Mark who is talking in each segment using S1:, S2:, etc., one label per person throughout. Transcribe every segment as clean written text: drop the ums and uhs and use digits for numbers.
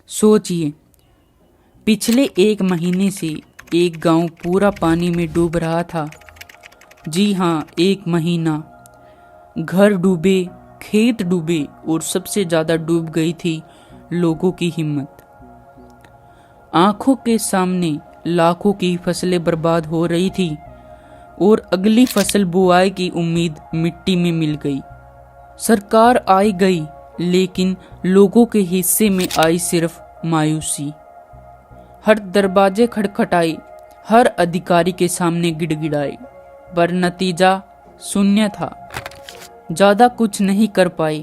S1: सोचिए, पिछले 1 महीने से एक गांव पूरा पानी में डूब रहा था। जी हाँ, 1 महीना। घर डूबे, खेत डूबे और सबसे ज़्यादा डूब गई थी लोगों की हिम्मत। आंखों के सामने लाखों की फसलें बर्बाद हो रही थी और अगली फसल बुआई की उम्मीद मिट्टी में मिल गई। सरकार आई गई, लेकिन लोगों के हिस्से में आई सिर्फ मायूसी। हर दरवाजे खटखटाए, हर अधिकारी के सामने गिड़गिड़ाए, पर नतीजा शून्य था। ज़्यादा कुछ नहीं कर पाए।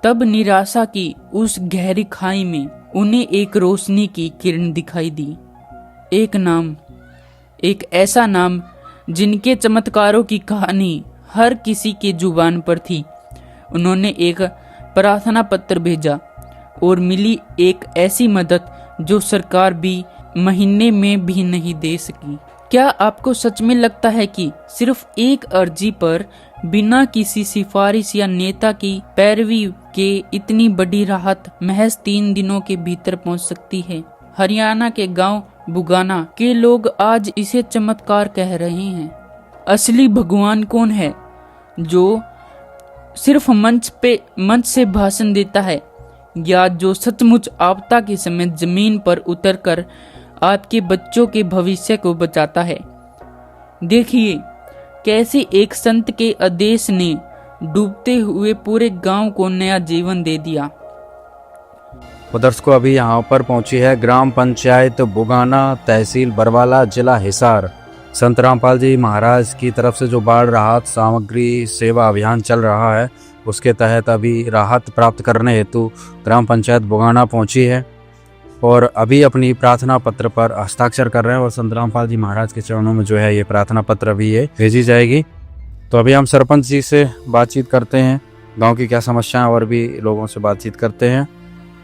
S1: तब निराशा की उस गहरी खाई में उन्हें एक रोशनी की किरण दिखाई दी। एक नाम, एक ऐसा नाम जिनके चमत्कारों की कहानी हर किसी के जुबान पर थी। उन्होंने एक प्रार्थना पत्र भेजा और मिली एक ऐसी मदद जो सरकार भी महीने में भी नहीं दे सकी। क्या आपको सच में लगता है कि सिर्फ एक अर्जी पर बिना किसी सिफारिश या नेता की पैरवी के इतनी बड़ी राहत महज 3 दिनों के भीतर पहुंच सकती है? हरियाणा के गांव बुगाना के लोग आज इसे चमत्कार कह रहे हैं। असली भगवान कौन है? जो सिर्फ मंच से भाषण देता है, या जो सचमुच आपदा के समय जमीन पर उतरकर आपके बच्चों के भविष्य को बचाता है? देखिए कैसे एक संत के आदेश ने डूबते हुए पूरे गांव को नया जीवन दे दिया।
S2: दर्शकों, अभी यहाँ पर पहुंची है ग्राम पंचायत बुगाना, तहसील बरवाला, जिला हिसार। संत रामपाल जी महाराज की तरफ से जो बाढ़ राहत सामग्री सेवा अभियान चल रहा है, उसके तहत अभी राहत प्राप्त करने हेतु ग्राम पंचायत बुगाना पहुंची है और अभी अपनी प्रार्थना पत्र पर हस्ताक्षर कर रहे हैं और संत रामपाल जी महाराज के चरणों में जो है ये प्रार्थना पत्र भी ये भेजी जाएगी। तो अभी हम सरपंच जी से बातचीत करते हैं, गांव की क्या समस्याएं और भी लोगों से बातचीत करते हैं।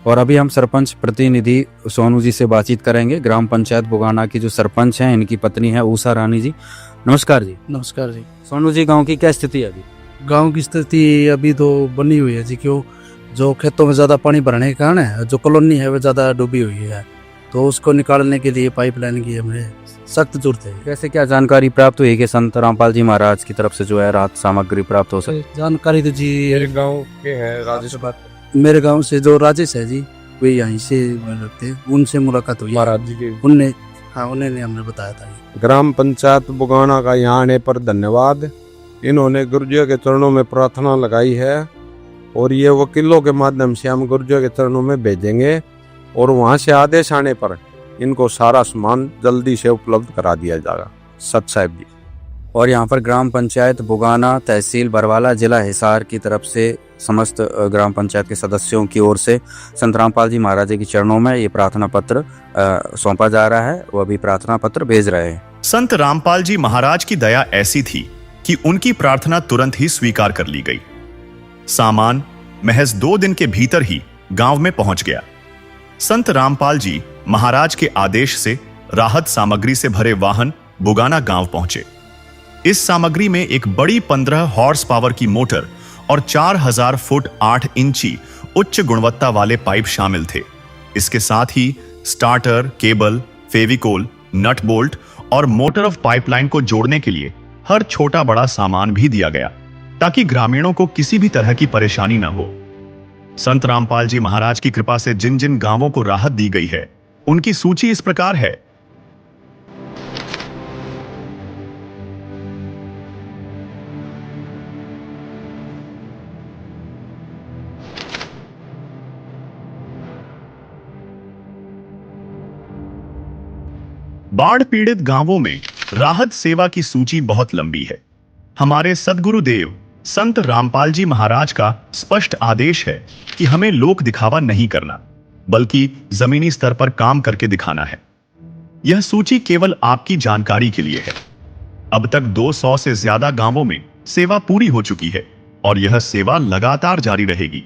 S2: और अभी हम सरपंच प्रतिनिधि सोनू जी से बातचीत करेंगे। ग्राम पंचायत बुगाना की जो सरपंच हैं, इनकी पत्नी है उषा रानी जी। नमस्कार जी।
S3: नमस्कार जी।
S2: सोनू जी, गांव की क्या स्थिति है अभी?
S3: गांव की स्थिति अभी तो बनी हुई है जी, क्यों जो खेतों में ज़्यादा पानी भरने के कारण है, जो कॉलोनी है वो ज़्यादा डूबी हुई है, तो उसको निकालने के लिए पाइपलाइन की हमें सख्त जरूरत है।
S2: कैसे क्या जानकारी प्राप्त हुई कि संत रामपाल जी महाराज की तरफ से जो है राहत सामग्री प्राप्त हो सके?
S3: जानकारी तो जी
S4: मेरे गांव के हैं राजेश बात,
S3: मेरे गांव से जो राजेश है जी, वे यहीं से लगते हैं, उनसे मुलाकात हुई
S4: महाराज जी के।
S3: उन्होंने हमने बताया था।
S4: ग्राम पंचायत बुगाना का यहाँ आने पर धन्यवाद। इन्होंने गुरुजी के चरणों में प्रार्थना लगाई है और ये वकीलों के माध्यम से हम गुरुजी के चरणों में भेजेंगे और वहाँ से आदेश आने पर इनको सारा सामान जल्दी से उपलब्ध करा दिया जाएगा। सत साहिब जी।
S2: और यहाँ पर ग्राम पंचायत बुगाना, तहसील बरवाला, जिला हिसार की तरफ से समस्त ग्राम पंचायत के सदस्यों की ओर से संत रामपाल जी महाराज जी के चरणों में ये प्रार्थना पत्र सौंपा जा रहा है। वो अभी प्रार्थना पत्र भेज रहे हैं।
S5: संत रामपाल जी महाराज की दया ऐसी थी कि उनकी प्रार्थना तुरंत ही स्वीकार कर ली गई। सामान महज 2 दिन के भीतर ही गांव में पहुंच गया। संत रामपाल जी महाराज के आदेश से राहत सामग्री से भरे वाहन बुगाना गांव पहुंचे। इस सामग्री में एक बड़ी 15 हॉर्स पावर की मोटर और 4000 फुट 8 इंची उच्च गुणवत्ता वाले पाइप शामिल थे। इसके साथ ही starter, cable, Fevicol, nut bolt और मोटर ऑफ पाइपलाइन को जोड़ने के लिए हर छोटा बड़ा सामान भी दिया गया, ताकि ग्रामीणों को किसी भी तरह की परेशानी न हो। संत रामपाल जी महाराज की कृपा से जिन जिन गांवों को राहत दी गई है, उनकी सूची इस प्रकार है। बाढ़ पीड़ित गांवों में राहत सेवा की सूची बहुत लंबी है। हमारे सद्गुरुदेव संत रामपाल जी महाराज का स्पष्ट आदेश है कि हमें लोक दिखावा नहीं करना, बल्कि जमीनी स्तर पर काम करके दिखाना है। यह सूची केवल आपकी जानकारी के लिए है। अब तक 200 से ज्यादा गांवों में सेवा पूरी हो चुकी है और यह सेवा लगातार जारी रहेगी।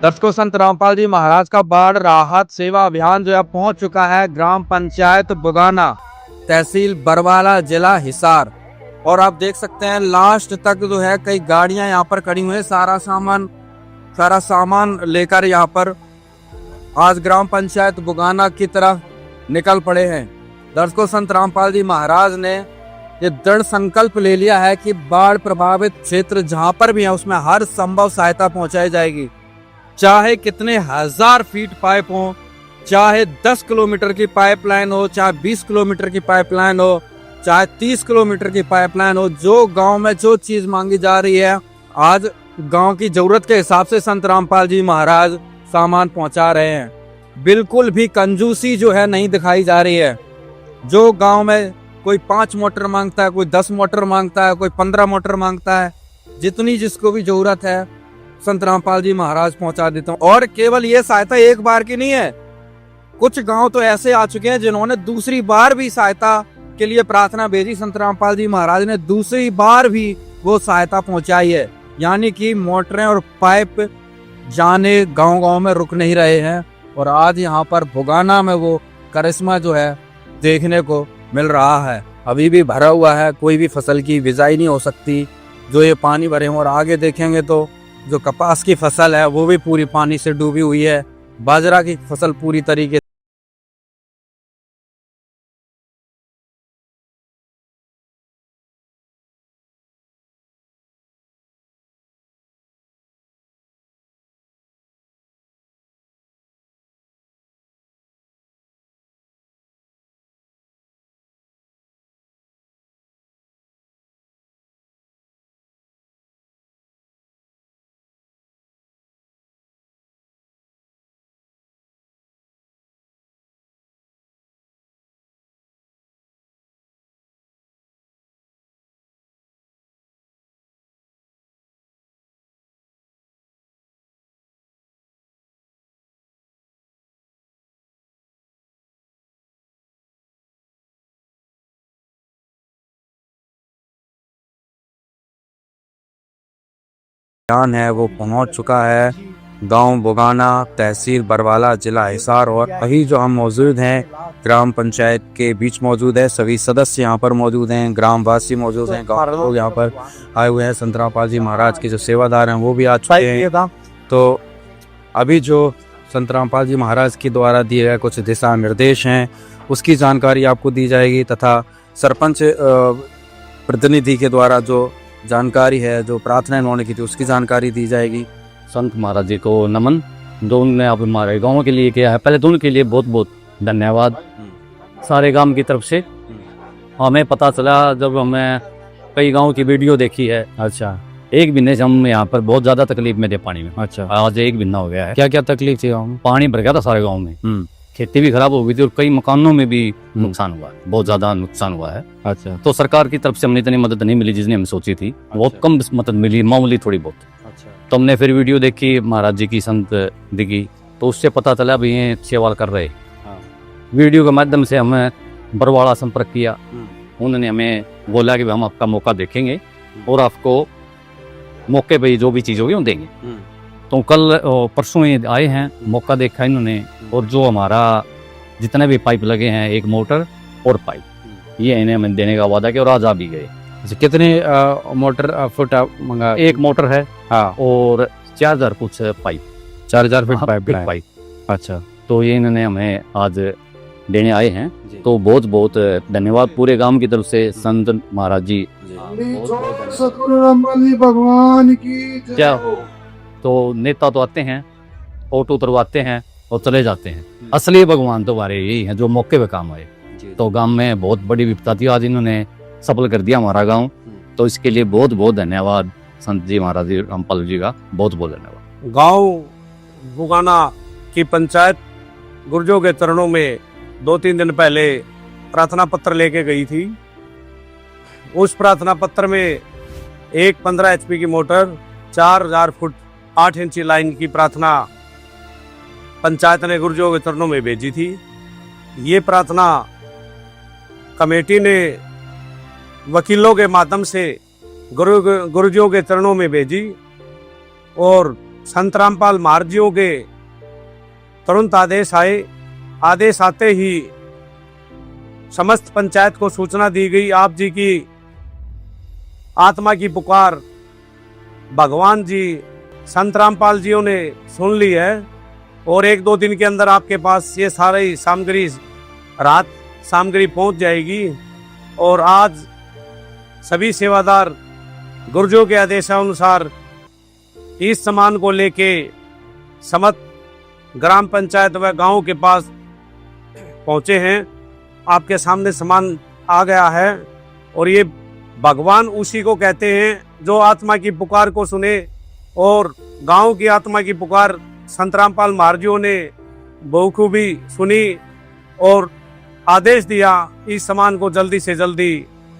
S6: दर्शकों, संत रामपाल जी महाराज का बाढ़ राहत सेवा अभियान जो है पहुंच चुका है ग्राम पंचायत बुगाना, तहसील बरवाला, जिला हिसार। और आप देख सकते हैं लास्ट तक जो है कई गाड़ियां यहाँ पर खड़ी हुई है। सारा सामान लेकर यहाँ पर आज ग्राम पंचायत बुगाना की तरफ निकल पड़े हैं। दर्शकों, संत रामपाल जी महाराज ने ये दृढ़ संकल्प ले लिया है कि बाढ़ प्रभावित क्षेत्र जहां पर भी है उसमें हर संभव सहायता पहुंचाई जाएगी। चाहे कितने हजार फीट पाइप हो, चाहे 10 किलोमीटर की पाइपलाइन हो, चाहे 20 किलोमीटर की पाइपलाइन हो, चाहे 30 किलोमीटर की पाइपलाइन हो, जो गांव में जो चीज मांगी जा रही है, आज गांव की जरूरत के हिसाब से संत रामपाल जी महाराज सामान पहुंचा रहे हैं। बिल्कुल भी कंजूसी जो है नहीं दिखाई जा रही है। जो गांव में कोई 5 मोटर मांगता है, कोई 10 मोटर मांगता है, कोई 15 मोटर मांगता है, जितनी जिसको भी जरूरत है संत रामपाल जी महाराज पहुंचा देते हैं। और केवल ये सहायता एक बार की नहीं है, कुछ गांव तो ऐसे आ चुके हैं जिन्होंने दूसरी बार भी सहायता के लिए प्रार्थना भेजी। संत रामपाल जी महाराज ने दूसरी बार भी वो सहायता पहुंचाई है। यानी कि मोटरें और पाइप जाने गांव-गांव में रुक नहीं रहे हैं। और आज यहाँ पर बुगाना में वो करिश्मा जो है देखने को मिल रहा है। अभी भी भरा हुआ है, कोई भी फसल की बिजाई नहीं हो सकती जो ये पानी भरे हैं। और आगे देखेंगे तो जो कपास की फसल है वो भी पूरी पानी से डूबी हुई है। बाजरा की फसल पूरी तरीके अभियान है वो पहुंच चुका है गांव बुगाना, तहसील बरवाला, जिला हिसार। और अभी जो हम मौजूद हैं ग्राम पंचायत के बीच मौजूद है। सभी सदस्य यहाँ पर मौजूद हैं, ग्रामवासी मौजूद हैं, गाँव लोग यहाँ पर आए हुए हैं। संत रामपाल जी महाराज के जो सेवादार हैं वो भी आ चुके हैं। तो अभी जो संत रामपाल जी महाराज के द्वारा दिए गए कुछ दिशा निर्देश हैं उसकी जानकारी आपको दी जाएगी, तथा सरपंच प्रतिनिधि के द्वारा जो जानकारी है, जो प्रार्थना इन्होंने की थी उसकी जानकारी दी जाएगी।
S7: संत महाराज जी को नमन, जो उन्होंने अब हमारे गांव के लिए किया है, पहले तो उनके लिए बहुत बहुत धन्यवाद। सारे गांव की तरफ से हमें पता चला जब हमें कई गांव की वीडियो देखी है।
S2: अच्छा,
S7: एक महीने से हम यहाँ पर बहुत ज्यादा तकलीफ में थे पानी में।
S2: अच्छा,
S7: आज एक महीना हो गया है।
S2: क्या क्या तकलीफ थी गाँव में?
S7: पानी भर गया था सारे गाँव में, खेती भी खराब हो गई थी और कई मकानों में भी नुकसान हुआ है, बहुत ज्यादा नुकसान हुआ है।
S2: अच्छा,
S7: तो सरकार की तरफ से हमने इतनी मदद नहीं मिली जितनी हम सोची थी। बहुत कम मदद मिली, मामूली थोड़ी बहुत।
S2: अच्छा,
S7: तो हमने फिर वीडियो देखी महाराज जी की, संत दिखी, तो उससे पता चला भी ये सेवा कर रहे। वीडियो के माध्यम से हमें बरवाड़ा संपर्क किया। उन्होंने हमें बोला कि हम आपका मौका देखेंगे और आपको मौके पे जो भी चीज़ होगी वो देंगे। तो कल परसों ये आए हैं, मौका देखा इन्होंने, और जो हमारा जितने भी पाइप लगे हैं, एक मोटर और पाइप, ये इन्हें हमें देने का वादा किया और आज आ भी गए।
S2: अच्छा, कितने मोटर फुट मंगा?
S7: एक मोटर है,
S2: हाँ,
S7: और 4000 कुछ पाइप,
S2: 4000 फीट
S7: पाइप।
S2: अच्छा,
S7: तो ये इन्होंने हमें आज देने आए हैं। तो बहुत बहुत धन्यवाद पूरे गांव की तरफ से संत महाराज जी।
S3: भगवान की
S7: क्या हो, तो नेता तो आते हैं, ऑटो उतरवाते हैं और चले जाते हैं। असली भगवान तो हमारे यही हैं जो मौके पे काम आए। तो गांव में बहुत बड़ी विपदा थी, आज इन्होंने सफल कर दिया हमारा गांव। तो इसके लिए बहुत बहुत धन्यवाद संत जी महाराज जी, रामपाल जी का बहुत बहुत धन्यवाद।
S8: गांव बुगाना की पंचायत गुर्जों के चरणों में 2-3 दिन पहले प्रार्थना पत्र लेके गई थी। उस प्रार्थना पत्र में एक 15 HP की मोटर, 4000 फुट 8 इंची लाइन की प्रार्थना पंचायत ने गुर्जों के चरणों में भेजी थी। ये प्रार्थना कमेटी ने वकीलों के माध्यम से गुरुजियों के चरणों में भेजी और संत रामपाल महाराजियों के तुरंत आदेश आए। आदेश आते ही समस्त पंचायत को सूचना दी गई। आप जी की आत्मा की पुकार भगवान जी संत रामपाल जियों ने सुन ली है और 1-2 दिन के अंदर आपके पास ये सारी सामग्री रात सामग्री पहुंच जाएगी। और आज सभी सेवादार गुर्जों के आदेशानुसार इस सामान को लेके समत ग्राम पंचायत व गांव के पास पहुंचे हैं। आपके सामने सामान आ गया है और ये भगवान उसी को कहते हैं जो आत्मा की पुकार को सुने। और गांव की आत्मा की पुकार संत रामपाल महाराजियों ने बखूबी सुनी और आदेश दिया इस सामान को जल्दी से जल्दी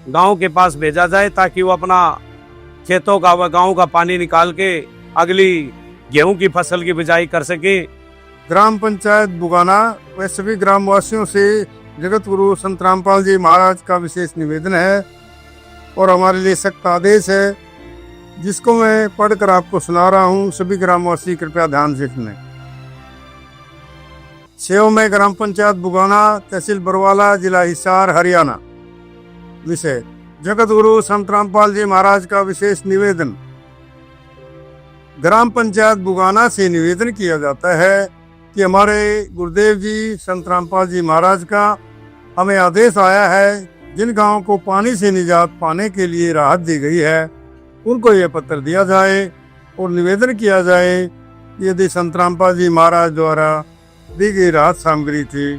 S8: गांव के पास भेजा जाए ताकि वो अपना खेतों का व गांव का पानी निकाल के अगली गेहूं की फसल की बिजाई कर सके।
S9: ग्राम पंचायत बुगाना व सभी ग्रामवासियों से जगत गुरु संत रामपाल जी महाराज का विशेष निवेदन है और हमारे लिए सख्त आदेश है, जिसको मैं पढ़कर आपको सुना रहा हूँ। सभी ग्रामवासी कृपया ध्यान से सुनें। सेव में ग्राम पंचायत बुगाना, तहसील बरवाला, जिला हिसार, हरियाणा। विषय जगत गुरु संत रामपाल जी महाराज का विशेष निवेदन। ग्राम पंचायत बुगाना से निवेदन किया जाता है कि हमारे गुरुदेव जी संत रामपाल जी महाराज का हमें आदेश आया है, जिन गांवों को पानी से निजात पाने के लिए राहत दी गई है उनको यह पत्र दिया जाए और निवेदन किया जाए यदि संत रामपाल जी महाराज द्वारा दी गई राहत सामग्री थी,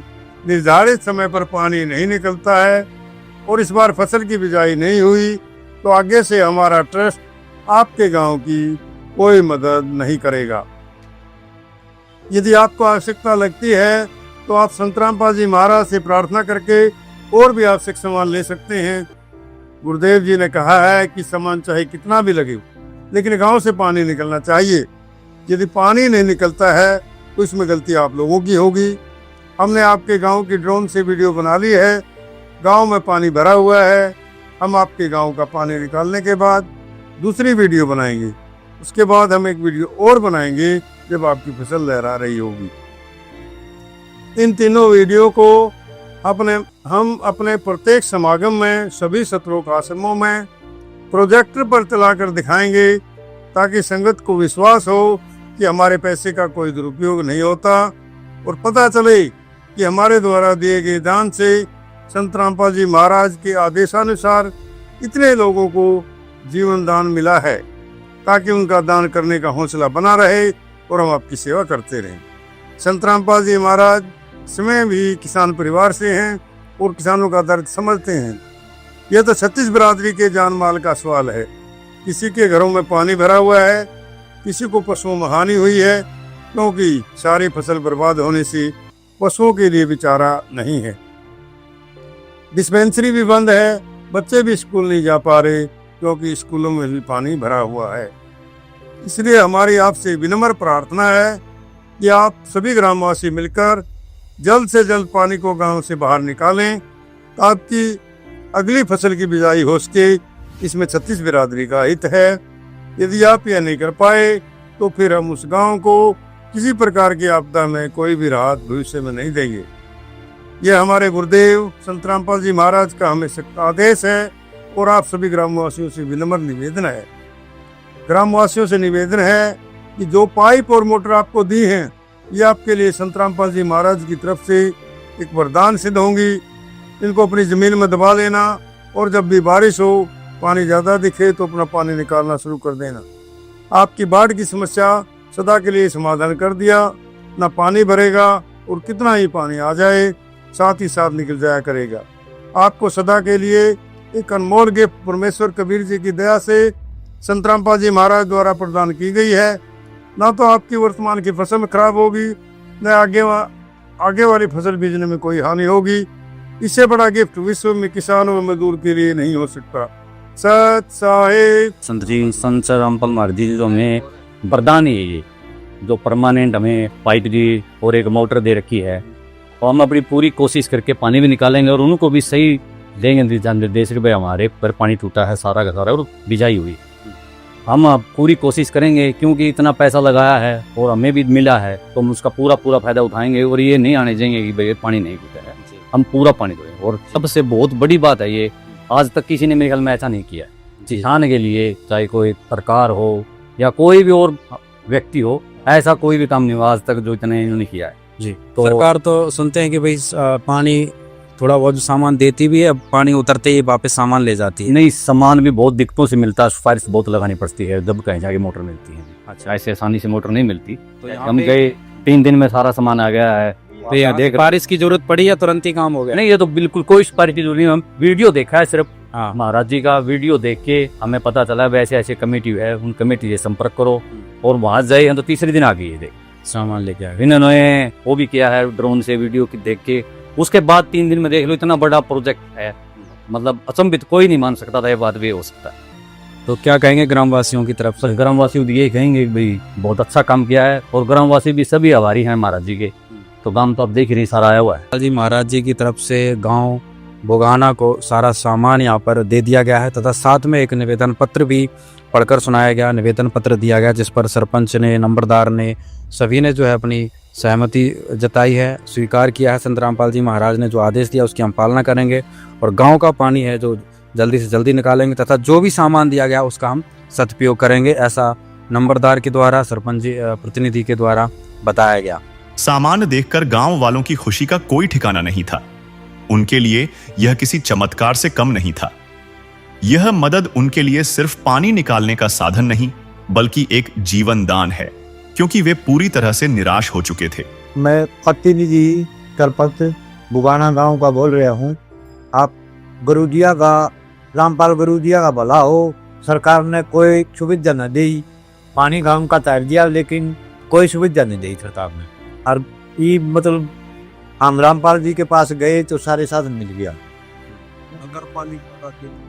S9: निर्धारित समय पर पानी नहीं निकलता है और इस बार फसल की बिजाई नहीं हुई, तो आगे से हमारा ट्रस्ट आपके गांव की कोई मदद नहीं करेगा। यदि आपको आवश्यकता लगती है तो आप संत रामपाल जी महाराज से प्रार्थना करके और भी आवश्यक सामान ले सकते हैं। गुरुदेव जी ने कहा है कि सामान चाहे कितना भी लगे लेकिन गांव से पानी निकलना चाहिए। यदि पानी नहीं निकलता है तो इसमें गलती आप लोगों की होगी। हमने आपके गांव की ड्रोन से वीडियो बना ली है। गांव में पानी भरा हुआ है। हम आपके गांव का पानी निकालने के बाद दूसरी वीडियो बनाएंगे। उसके बाद हम एक वीडियो और बनाएंगे जब आपकी फसल लहरा रही होगी। इन तीनों वीडियो को हम अपने प्रत्येक समागम में सभी सत्रों का आश्रमों में प्रोजेक्टर पर चलाकर दिखाएंगे ताकि संगत को विश्वास हो कि हमारे पैसे का कोई दुरुपयोग नहीं होता और पता चले कि हमारे द्वारा दिए गए दान से संत रामपाल जी महाराज के आदेशानुसार इतने लोगों को जीवन दान मिला है, ताकि उनका दान करने का हौसला बना रहे और हम आपकी सेवा करते रहें। संत रामपाल जी महाराज स्वयं भी किसान परिवार से हैं और किसानों का दर्द समझते हैं। यह तो छत्तीस बिरादरी के जान माल का सवाल है। किसी के घरों में पानी भरा हुआ है, किसी को पशुओं में हानि हुई है, क्योंकि सारी फसल बर्बाद होने से पशुओं के लिए भी चारा नहीं है। डिस्पेंसरी भी बंद है, बच्चे भी स्कूल नहीं जा पा रहे क्योंकि स्कूलों में भी पानी भरा हुआ है। इसलिए हमारी आपसे विनम्र प्रार्थना है कि आप सभी ग्रामवासी मिलकर जल्द से जल्द पानी को गांव से बाहर निकालें ताकि अगली फसल की बिजाई हो सके। इसमें छत्तीस बिरादरी का हित है। यदि आप यह नहीं कर पाए तो फिर हम उस गांव को किसी प्रकार की आपदा में कोई भी राहत भविष्य में नहीं देंगे। यह हमारे गुरुदेव संत रामपाल जी महाराज का हमें सख्त आदेश है और आप सभी ग्रामवासियों से विनम्र निवेदन है। ग्रामवासियों से निवेदन है कि जो पाइप और मोटर आपको दी हैं, ये आपके लिए संत रामपाल जी महाराज की तरफ से एक वरदान सिद्ध होंगी। इनको अपनी जमीन में दबा लेना और जब भी बारिश हो, पानी ज़्यादा दिखे तो अपना पानी निकालना शुरू कर देना। आपकी बाढ़ की समस्या सदा के लिए समाधान कर दिया। ना पानी भरेगा और कितना ही पानी आ जाए साथ ही साथ निकल जाया करेगा। आपको सदा के लिए एक अनमोल गिफ्ट परमेश्वर कबीर जी की दया से संत रामपाल जी महाराज द्वारा प्रदान की गई है। ना तो आपकी वर्तमान की फसल में खराब होगी, न आगे वाली फसल बीजने में कोई हानि होगी। इससे बड़ा गिफ्ट विश्व में किसानों व मजदूर के लिए नहीं हो सकता। सत साहिब
S7: संत रामपाल महाराज जी जो हमें वरदान है, ये जो परमानेंट हमें पाइप दी और एक मोटर दे रखी है, और हम अपनी पूरी कोशिश करके पानी भी निकालेंगे और उनको भी सही देंगे निर्देश कि भाई हमारे पर पानी टूटा है सारा का सारा और बिजाई हुई। हम अब पूरी कोशिश करेंगे क्योंकि इतना पैसा लगाया है और हमें भी मिला है तो हम उसका पूरा फायदा उठाएंगे और ये नहीं आने देंगे कि भाई पानी नहीं टूटा है। हम पूरा पानी देंगे। और सबसे बहुत बड़ी बात है, ये आज तक किसी ने मेरे ख्याल में ऐसा नहीं किया। किसान के लिए चाहे कोई सरकार हो या कोई भी और व्यक्ति हो, ऐसा कोई भी काम नहीं हुआ आज तक जो इतने इन्होंने किया है।
S2: जी
S7: तो-
S2: सरकार तो सुनते हैं कि भाई पानी थोड़ा बहुत जो सामान देती भी है, अब पानी उतरते ही वापस सामान ले जाती है।
S7: नहीं, सामान भी बहुत दिक्कतों से मिलता है, सिफारिश बहुत लगानी पड़ती है जब कहीं जाके मोटर मिलती है। अच्छा, ऐसे आसानी से मोटर नहीं मिलती।
S2: तो यहाँ
S7: हम
S2: पे-
S7: गए 3 दिन में सारा सामान आ गया है।
S2: तो यहाँ
S7: देख
S2: बारिश की जरूरत पड़ी या तुरंत ही काम हो गया?
S7: नहीं, ये तो बिल्कुल कोई सिफारिश की जरूरत नहीं। हम वीडियो देखा है सिर्फ,
S2: हाँ
S7: महाराज जी का वीडियो देख के हमें पता चला वैसे ऐसे कमेटी है, उन कमेटी से संपर्क करो। और वहां जाए हम तो तीसरे दिन आ गए ये देख
S2: सामान लेके आ गए।
S7: इन्होंने वो भी किया है ड्रोन से वीडियो की देख के। उसके बाद 3 दिन में देख लो, इतना बड़ा प्रोजेक्ट है, मतलब अचंभित कोई नहीं मान सकता था ये बात भी हो सकता है।
S2: तो क्या कहेंगे ग्रामवासियों की तरफ से?
S7: बस ग्रामवासी ये कहेंगे कि भाई बहुत अच्छा काम किया है, और ग्रामवासी भी सभी आभारी हैं महाराज जी के। तो गांव तो आप देख ही नहीं, सारा आया हुआ है।
S2: जी महाराज जी की तरफ से गांव बुगाना को सारा सामान यहाँ पर दे दिया गया है, तथा साथ में एक निवेदन पत्र भी पढ़कर सुनाया गया, निवेदन पत्र दिया गया, जिस पर सरपंच ने, नंबरदार ने, सभी ने जो है अपनी सहमति जताई है, स्वीकार किया है। संत रामपाल जी महाराज ने जो आदेश दिया उसकी हम पालना करेंगे, और गांव का पानी है जो जल्दी से जल्दी निकालेंगे, तथा जो भी सामान दिया गया उसका हम सदुपयोग करेंगे, ऐसा नंबरदार के द्वारा, सरपंच जी प्रतिनिधि के द्वारा बताया गया।
S5: सामान देखकर गांव वालों की खुशी का कोई ठिकाना नहीं था। उनके लिए यह किसी चमत्कार से कम नहीं था। यह मदद उनके लिए सिर्फ पानी निकालने का साधन नहीं, बल्कि एक जीवन दान है, क्योंकि वे पूरी तरह से निराश हो चुके थे।
S10: मैं प्रतिनिधि सरपंच बुगाना गांव का बोल रहा हूं। आप गुरुजिया का, रामपाल गुरुजिया का भला हो, सरकार ने कोई सुविधा न दी, पानी गांव का तैर दिया लेकिन कोई सुविधा नहीं दी सरकार ने। और ये मतलब हम रामपाल जी के पास गए तो सारे साधन मिल गया।
S9: अगर पानी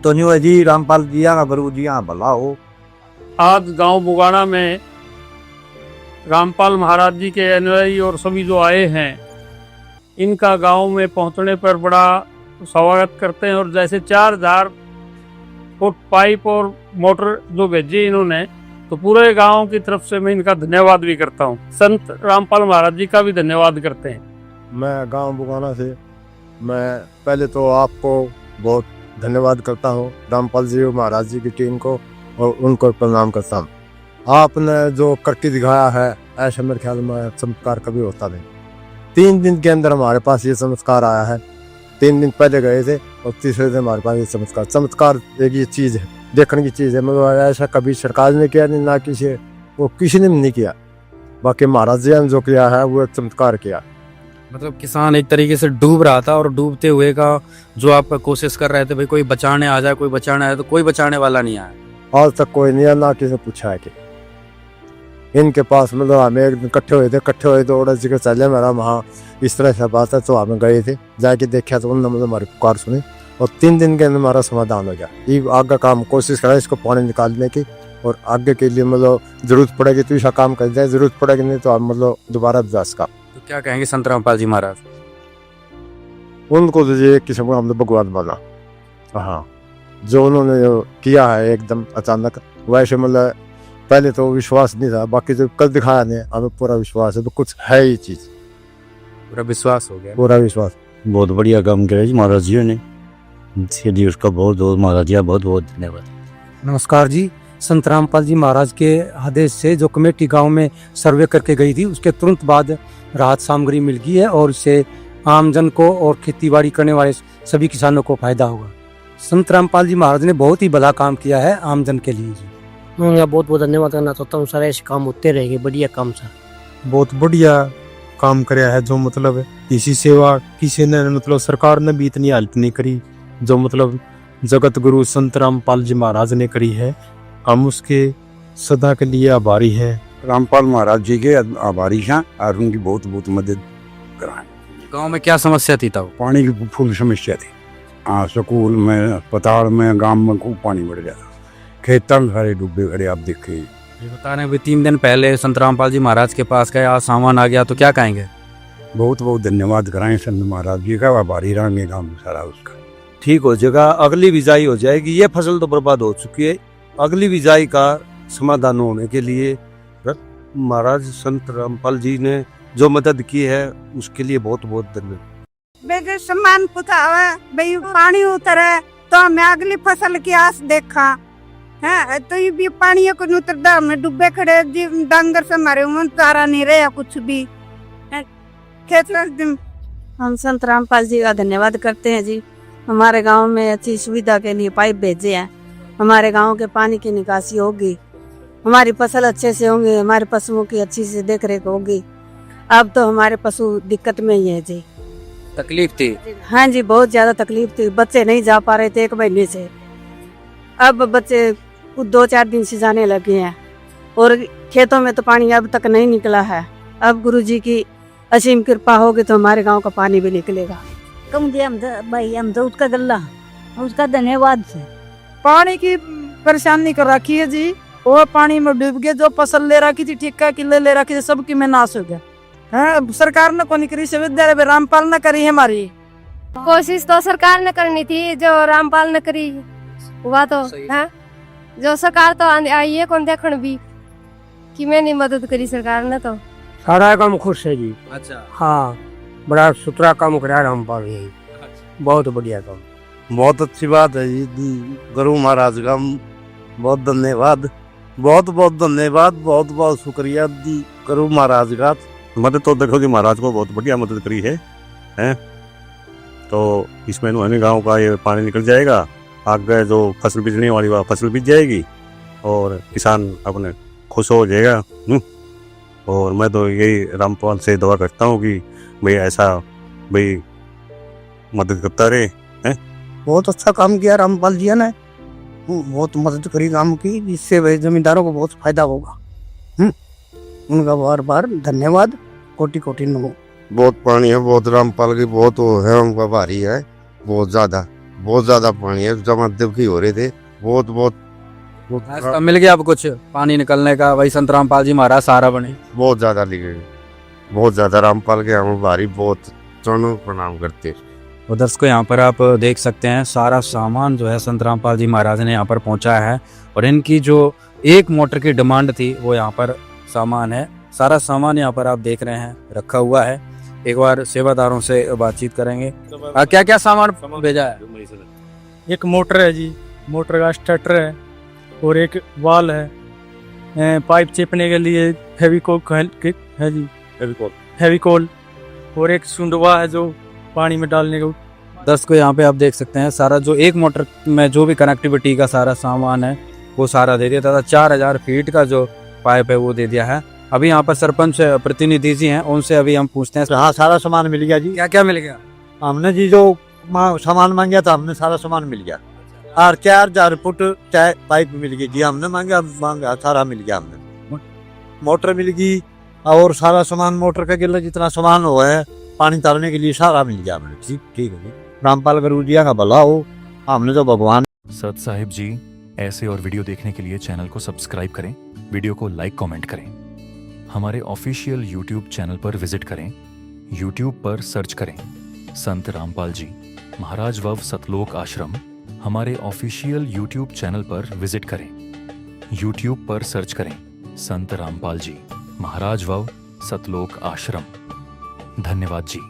S10: तो नहीं जी, रामपाल जिया का गुरुजिया भला हो।
S11: आज गांव बुगाना में रामपाल महाराज जी के अनुयायी और सभी जो आए हैं, इनका गांव में पहुंचने पर बड़ा स्वागत करते हैं। और जैसे 4000 फुट पाइप और मोटर जो भेजी इन्होंने, तो पूरे गांव की तरफ से मैं इनका धन्यवाद भी करता हूं। संत रामपाल महाराज जी का भी धन्यवाद करते हैं।
S9: मैं गांव बुगाना से, मैं पहले तो आपको बहुत धन्यवाद करता हूँ, रामपाल जी और महाराज जी की टीम को, और उनको प्रणाम करता हूँ। आपने जो करके दिखाया है, ऐसा मेरे ख्याल में चमत्कार कभी होता नहीं। 3 दिन के अंदर हमारे पास ये चमत्कार आया है। 3 दिन पहले गए थे और तीसरे दिन हमारे पास ये चमत्कार एक ये चीज़ है, देखने की चीज़ है। मतलब ऐसा कभी सरकार ने किया नहीं, ना किसी ने नहीं किया। बाकी महाराज जी ने जो किया है वो एक चमत्कार किया।
S2: मतलब किसान एक तरीके से डूब रहा था, और डूबते हुए का जो आप कोशिश कर रहे थे भाई कोई बचाने आ जाए, कोई बचाने आए, तो कोई बचाने वाला नहीं आया।
S9: आज तक कोई नहीं है, ना किसी ने पूछा है कि इनके पास। मतलब हमें एक दिन इकट्ठे हुए तो ऑर्डर जी के चले मेरा वहाँ इस तरह से बात है, तो हमें गए थे, जाके देखा तो उन्होंने मतलब हमारी पुकार सुनी, और 3 दिन के अंदर हमारा समाधान हो गया। ये आगे काम कोशिश करें इसको पानी निकालने की, और आगे के लिए मतलब जरूरत पड़ेगी तो ऐसा काम कर जाए, जरूरत पड़ेगी नहीं तो हम मतलब दोबारा विकास का।
S2: तो क्या कहेंगे संत रामपाल जी महाराज?
S9: उनको तो ये किस्म का हमने भगवान माना। हाँ, जो उन्होंने जो किया है एकदम अचानक, वैसे मतलब पहले तो विश्वास नहीं था, बाकी जो कल दिखाया नहीं, हमें पूरा विश्वास है, तो कुछ है ये चीज,
S2: पूरा विश्वास हो गया।
S9: पूरा विश्वास।
S10: बहुत बढ़िया काम किया जी महाराज जी ने, इसके लिए उसका बहुत बहुत महाराज जी का बहुत बहुत धन्यवाद।
S12: नमस्कार जी। संत रामपाल जी महाराज के आदेश से जो कमेटी गांव में सर्वे करके गई थी, उसके तुरंत बाद राहत सामग्री मिल गई है, और इससे आमजन को और खेतीबाड़ी करने वाले सभी किसानों को फायदा होगा। संत रामपाल जी महाराज ने बहुत ही भला काम किया है आमजन के लिए जी।
S13: उनका बहुत बहुत धन्यवाद करना चाहता हूँ। सारे ऐसे काम होते रहेंगे, बढ़िया काम सर।
S9: बहुत बढ़िया काम कराया है, जो मतलब इसी सेवा किसी ने मतलब सरकार ने भी इतनी हेल्प नहीं करी, जो मतलब जगत गुरु संत रामपाल जी महाराज ने करी है। हम उसके सदा के लिए आभारी हैं।
S2: रामपाल महाराज जी के आभारी हैं, और उनकी बहुत बहुत मदद कराएं। गांव में क्या समस्या थी तब?
S14: पानी की फुल समस्या थी। हाँ, स्कूल में, अस्पताल में, गांव में खूब पानी बढ़ गया था, खेतों में सारे डूबे खड़े। आप देखिए,
S2: बता रहे हैं 3 दिन पहले संत रामपाल जी महाराज के पास गए, आज सामान आ गया, तो क्या कहेंगे?
S14: बहुत बहुत धन्यवाद कराएं संत महाराज जी का, आभारी रहेंगे गाँव में सारा उसका।
S8: ठीक हो जाएगा, अगली बिजाई हो जाएगी। ये फसल तो बर्बाद हो चुकी है, अगली बिजाई का समाधान होने के लिए महाराज संत रामपाल जी ने जो मदद की है उसके लिए बहुत बहुत धन्यवाद।
S15: सम्मान पुता भाई पानी उतरे तो हमें अगली फसल की आस देखा हाँ तो ये भी पानी को उतरदा में डूबे खड़े जी डांगर से मारे मन तारा नहीं रहा कुछ भी खेत में।
S16: हम संत रामपाल जी का धन्यवाद करते हैं जी। हमारे गांव में अच्छी सुविधा के लिए पाइप भेजे हैं, हमारे गांव के पानी की निकासी होगी, हमारी फसल अच्छे से होंगी, हमारे पशुओं की अच्छी से देख रेख होगी। अब तो हमारे पशु दिक्कत में ही है जी।
S6: तकलीफ थी?
S16: हाँ जी बहुत ज्यादा तकलीफ थी, बच्चे नहीं जा पा रहे थे 1 महीने से। अब बच्चे 2-4 दिन से जाने लगे हैं और खेतों में तो पानी अब तक नहीं निकला है। अब गुरुजी की असीम कृपा होगी तो हमारे गांव का पानी भी निकलेगा।
S13: कम दिया भाई हम तो उसका गल्ला उसका धन्यवाद है।
S1: पानी की परेशानी कर रखी है जी, वो पानी में डूब गए। जो फसल ले रखी थी, ठेका किले ले रखी थी, सबकी में नाश हो गया है। सरकार ने कौन करी, विश्वविद्यालय रामपाल ने करी है। हमारी
S17: कोशिश तो सरकार ने करनी थी, जो रामपाल ने करी हुआ तो है। जो सरकार तो आई है कौन देखण भी कि मैंने मदद करी सरकार ने तो
S13: सारा काम खुश है जी।
S6: अच्छा
S13: हाँ बड़ा सुथरा काम करा रामपाल जी, बहुत बढ़िया काम।
S3: बहुत अच्छी बात है जी। गुरु महाराज का बहुत धन्यवाद, बहुत बहुत धन्यवाद, बहुत बहुत शुक्रिया जी गुरु महाराज का।
S4: मदद तो देखो जी, महाराज को बहुत बढ़िया मदद करी है तो इसमें उन्होंने गांव का ये पानी निकल जाएगा। आगे जो फसल बीजने वाली वह फसल बीज जाएगी और किसान अपने खुश हो जाएगा। और मैं तो यही रामपाल से दुआ करता हूँ कि भाई ऐसा भाई मदद करता रहे।
S3: बहुत अच्छा काम किया रामपाल जी ने, बहुत मदद करी काम की, जिससे भाई जमींदारों को बहुत फायदा होगा। उनका बार बार धन्यवाद, कोटि कोटि नमो।
S4: बहुत पानी है, बहुत रामपाल की बहुत वो है, उनका भारी है, बहुत ज्यादा पानी है। जमा की हो रहे थे, बहुत बहुत
S6: रास्ता मिल गया अब कुछ पानी निकलने का। वही संत रामपाल जी महाराज सहारा बने।
S4: बहुत ज्यादा लिखे, बहुत ज्यादा रामपाल के हम भारी बहुत चरणों प्रणाम करते।
S2: और दर्शकों यहाँ पर आप देख सकते हैं सारा सामान जो है संत रामपाल जी महाराज ने यहाँ पर पहुँचाया है। और इनकी जो 1 मोटर की डिमांड थी वो यहाँ पर सामान है, सारा सामान यहाँ पर आप देख रहे हैं रखा हुआ है। एक बार सेवादारों से बातचीत करेंगे। क्या क्या सामान भेजा है?
S11: एक मोटर है जी, मोटर का स्टार्टर है और एक वाल है, पाइप चिपने के लिए फेविकोल है जी, फेविकोल, और एक सुंडवा है जो पानी में डालने को।
S2: दर्शकों यहाँ पे आप देख सकते हैं सारा जो 1 मोटर में जो भी कनेक्टिविटी का सारा सामान है वो सारा दे दिया था। 4000 फीट का जो पाइप है वो दे दिया है। अभी यहाँ पर सरपंच प्रतिनिधि जी हैं, उनसे अभी हम पूछते हैं।
S10: हाँ सारा सामान मिल गया जी।
S6: क्या क्या मिल गया?
S10: हमने जी जो सामान मांगा था हमने सारा सामान मिल गया। और 4000 फुट पाइप मिल गई जी, हमने मांगा सारा मिल गया। हमने मोटर मिल गई और सारा सामान मोटर का गिल्ला जितना सामान हुआ है पानी तारने के लिए सारा मिल गया हमने। ठीक है जी, रामपाल गुरुजिया का भला हो। हमने तो भगवान
S18: सत साहिब जी ऐसे और वीडियो देखने के लिए चैनल को सब्सक्राइब करें, वीडियो को लाइक कमेंट करें, हमारे ऑफिशियल यूट्यूब चैनल पर विजिट करें, यूट्यूब पर सर्च करें संत रामपाल जी महाराज वव सतलोक आश्रम। हमारे ऑफिशियल यूट्यूब चैनल पर विजिट करें, यूट्यूब पर सर्च करें संत रामपाल जी महाराज वव सतलोक आश्रम। धन्यवाद जी।